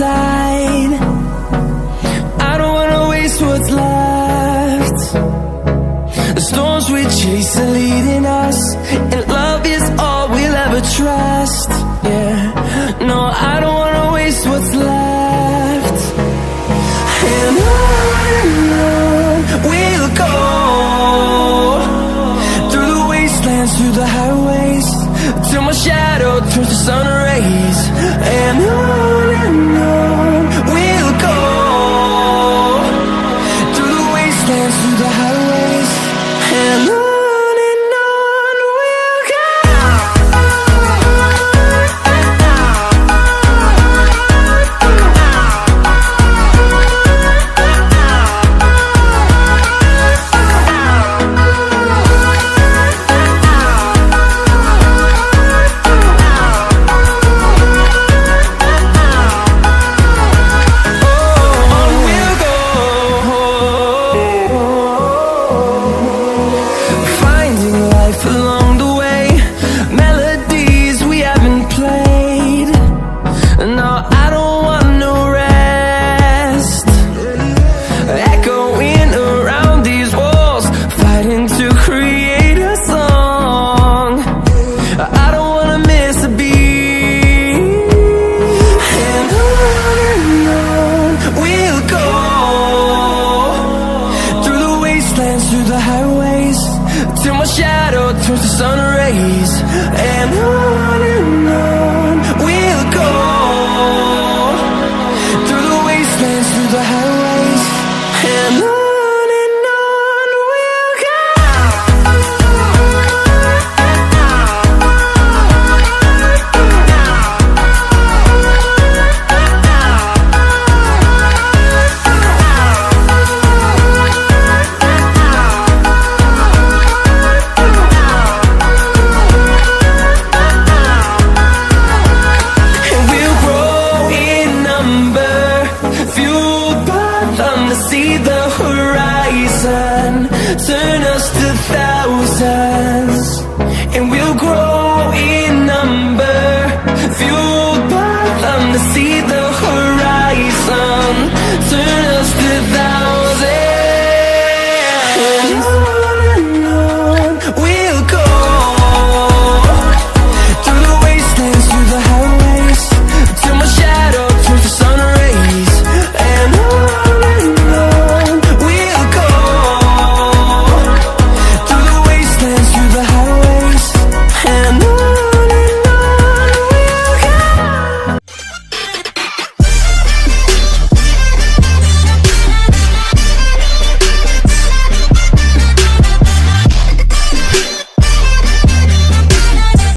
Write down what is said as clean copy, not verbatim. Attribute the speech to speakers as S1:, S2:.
S1: inside. I don't wanna waste what's left. The storms we chase are leading us, and love is all we'll ever trust. Yeah, no, I don't wanna waste what's left. And on we'll go, through the wastelands, through the highways, till my shadow turns to sun